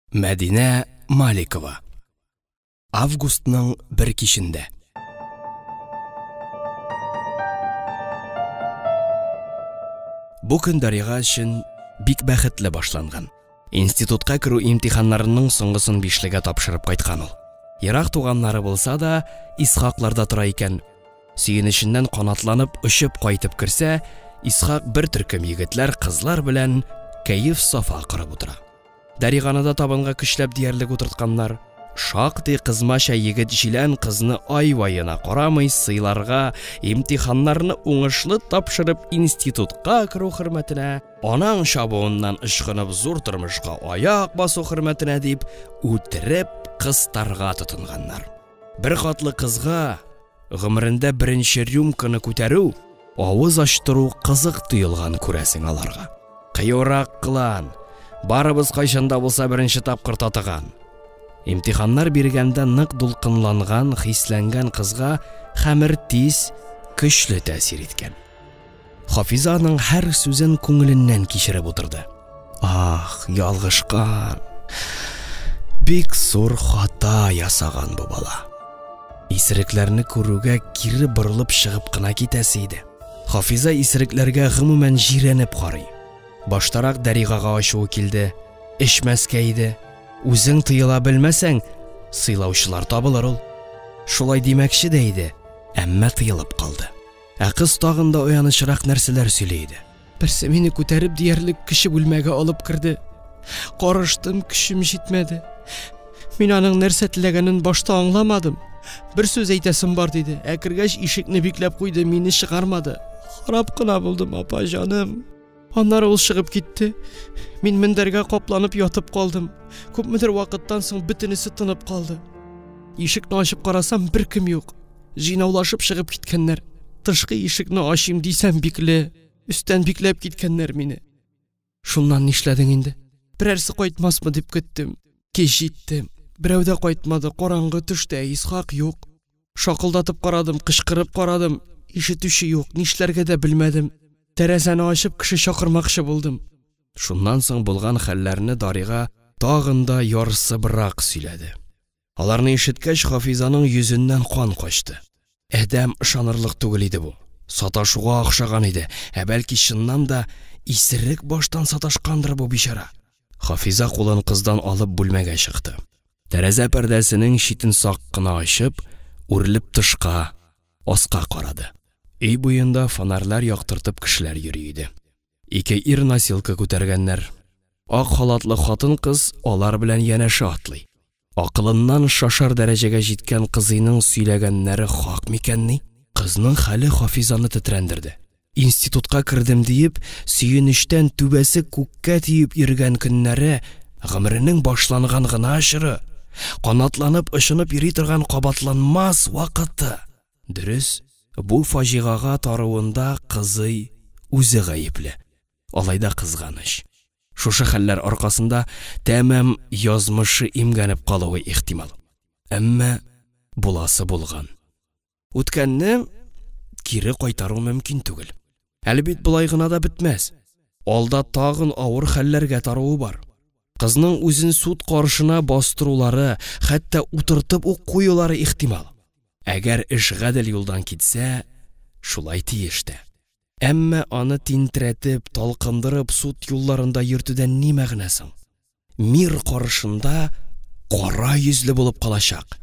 Мәдинә Маликова. Августның бір кешендә. Бу көн Дарига өчен бик бәхетле башланган. Институтка керү имтиханнарының соңгысын бишлегә тапшырып кайткан ул. Ерак туганнары булса да, Исхакларда тора икән. Сөенеченнән канатланып очып кайтып керсә, Исхак бер төркем егетләр, кызлар белән кәеф сафа кырып утыра. Дариганы да табынга көчләп диярлек утыртканнар. Шактый кызмача егет җилән кызны ай-ваена карамый сыйларга, имтиханнарны уңышлы тапшырып институтка керү хөрмәтенә, анаң чабуыннан ычкынып зур тормышка аяк басу хөрмәтенә дип үтереп кыстарга тотынганнар. Бер катлы кызга гомерендә беренче рюмканы күтәрү, авыз ачтыру кызык тыелган күрәсең аларга. Кыюрак кылан, барыбыз кайчанда булса беренче тапкыр татыган. Имтиханнар биргәндә нык дулкынланган, хисләнгән кызга хәмер тиз, көчле тәэсир иткән. Хафизаның һәр сүзен күңеленнән кичереп утырды. Ах, ялгышкан. Бик зур хата ясаган бу бала. Исерекләрне күрүгә кире борылып чыгып кына китәсе иде. Хафиза исерекләргә гомумән җирәнеп карый. Баштарак Даригага ачуы килде, эчмәскә иде. Үзең тыела белмәсәң, сыйлаучылар табылыр ул. Шулай димәкче дә иде, әмма тыелып калды. Ә кыз тагын да уянычрак нәрсәләр сөйләйде. Берсе мине күтәреп диярлек кеше бүлмәгә алып кирде. Карыштым, көчем җитмәде. Мин аның нәрсә теләгәнен башта аңламадым. Бер сүз әйтәсем бар диде. Ә кергәч ишекне бикләп куйды, мине чыгармады. Харап кына булдым, апа җаным. Аннары ул чыгып китте. Мин мендәргә капланып ятып калдым. Күпмедер вакыттан соң бөтенесе тынып калды. Ишекне ачып карасам, бер кем юк. Җыйнаулашып чыгып киткәннәр. Тышкы ишекне ачыйм дисәм бикле, өстән бикләп киткәннәр мине. Шуннан нишләдең инде? Берәрсе кайтмасмы дип көттем. Кич җитте. Берәү дә кайтмады. Караңгы төштә, Исхак юк. Шакылдатып карадым, кычкырып карадым. Ишетүче юк. Нишләргә дә белмәдем. Тәрәзәне ачып кеше чакырмакчы булдым. Шуннан соң булган хәлләрне Дарига тагын да ярсыбрак сөйләде. Аларны ишеткәч, Хафизаның йөзеннән кан качты. Әдәм ышанырлык түгел иде бу. Саташуга охшаган иде. Ә бәлки чыннан да исерек баштан саташкандыр бу бичара. Хафиза кулын кыздан алып бүлмәгә чыкты. Тәрәзә пәрдәсенең читен сак кына ачып, үрелеп тышка, аска карады. Өй буенда фонарьлар яктыртып кешеләр йөри иде. Ике ир носилка күтәргәннәр. Ак халатлы хатын кыз алар белән янәшә атлый. Акылыннан шашар дәрәҗәгә җиткән кызыйның сөйләгәннәре хак микәнни? Кызның хәле Хафизаны тетрәндерде. Институтка кирдем диеп, сөенечтән түбәсе күккә тиеп йөргән көннәре, гомеренең башланган гына чоры, канатланып ышынып йөри торган кабатланмас вакыты. Дөрес, бу фаҗигага таруында кызый үзе гаепле. Алайда кызганыч. Шушы хәлләр аркасында тәмам язмышы имгәнеп калуы ихтимал. Әмма буласы булган. Үткәнне кире кайтару мөмкин түгел. Әлбит булай гына да бетмәс. Алда тагын авыр хәлләргә таруы бар. Кызның үзен суд каршына бастырулары, хәтта утыртып ук куюлары ихтимал. Әгәр эш гадел юлдан китсә, шулай тиештә. Әмма аны тинтерәтеп, талкындырып суд юлларында йөртүдән ни мәгънәсең? Мир каршында кара йөзле булып калачак.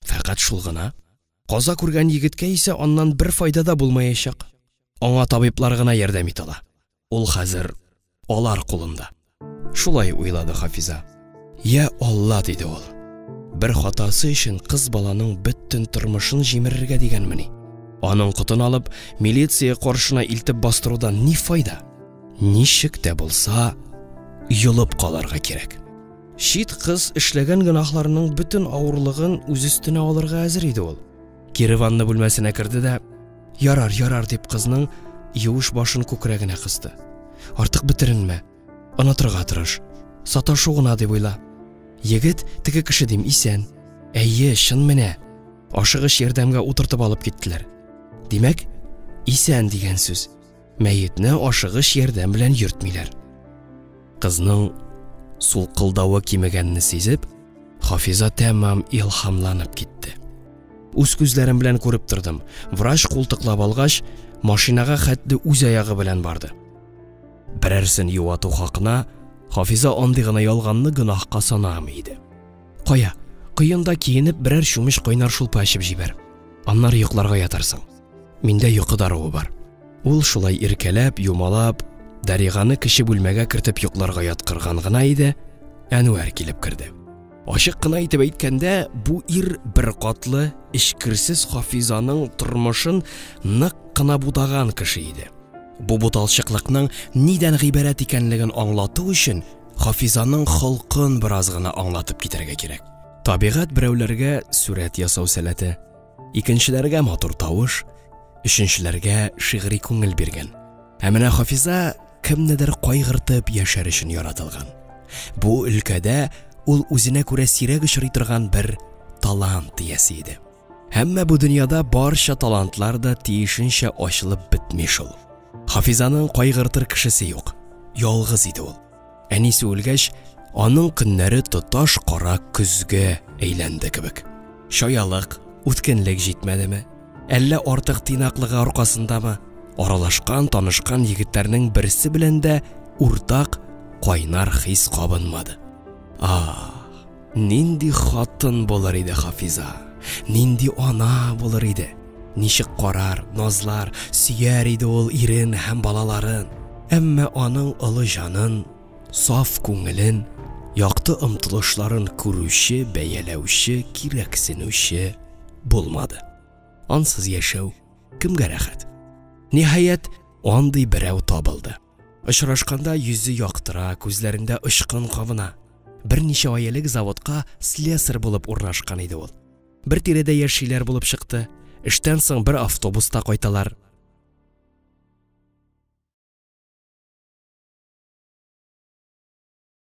Фәкать шул гына. Каза күргән егеткә исә аннан бер файда да булмаячак. Аңа табиблар гына ярдәм итә ала. Ул хәзер алар кулында. Шулай уйлады Хафиза. Я Алла, диде ул. Бер хатасы өчен кыз баланың бөтен тормышын җимерергә дигәнмени? Аның кутын алып, милиция каршына илтеп бастырудан ни файда? Ничек тә булса, юлып каларга кирәк. Шит кыз эшләгән гынахларның бөтен авырлыгын үз өстенә алырга әзер иде ул. Кире ванна бүлмәсенә керде дә, ярар дип кызның юеш башын күкрәгенә кысты. Артык бетеренмә. Онытырга тырыш. Саташу гына дип уйла. Егет теге кеше дим исән. Әйе, чын менә. Ашыгыч ярдәмгә утыртып алып киттеләр. Димәк, исән дигән сүз. Мәетне ашыгыч ярдәм белән йөртмиләр. Кызның сулкылдавы кимегәнне сизеп, Хафиза тәмам илһамланып китте. Үз күзләрем белән күреп тордым. Врач култыклап алгач, машинага хәтле үз аягы белән барды. Берәрсен юату хакына Хафиза андый гына ялганны гынахка санамый иде. Кая, кыенда киенеп берәр чумыш кайнар шулпа эчеп җибәр. Аннары йокларга ятарсың. Миндә йокы даруы бар. Ул шулай иркәләп, юмалап, Дариганы кеше бүлмәгә кертеп йокларга яткырган гына иде, Әнүәр килеп керде. Ачык кына итеп әйткәндә, бу ир бер катлы, эчкерсез Хафизаның тормышын нык кына будаган кеше иде. Бу буталчыклыкның нидән гыйбарәт икәнлеген аңлату өчен Хафизаның холкын бераз гына аңлатып китәргә кирәк. Табигать берәүләргә сүрәт ясау сәләте, икенчеләргә матур тавыш, өченчеләргә шигъри күңел биргән. Ә менә Хафиза кемнедер кайгыртып яшәр өчен яратылган. Бу өлкәдә ул үзенә күрә сирәк очрый торган бер талант иясе иде. Һәммә бу дөньяда барча талантлар да тиешенчә ачылып бетми шул. Хафизаның кайгыртыр кешесе юк. Ялгыз иде ул. Әнисе үлгәч, аның көннәре тоташ кара көзгә әйләнде кебек. Шаялык, үткенлек җитмәдеме? Әллә артык тыйнаклыгы аркасындамы? Аралашкан, танышкан егетләрнең берсе белән дә уртак кайнар хис кабынмады. Нинди хатын булыр иде Хафиза, нинди ана булыр иде. Ничек карар, назлар, сөяр иде ул ирен һәм балаларын. Әмма аның олы җанын, саф күңелен, якты омтылышларын күрүче, бәяләүче, кирәксенүче булмады. Ансыз яшәү кемгә рәхәт? Ниһаять, андый берәү табылды. Очрашканда йөзе яктыра, күзләрендә ычкын кабына. Берничә ай элек заводка слесарь булып урнашкан иде ул. Бер тирәдә яшиләр булып чыкты. Эштән соң бер автобуста кайталар.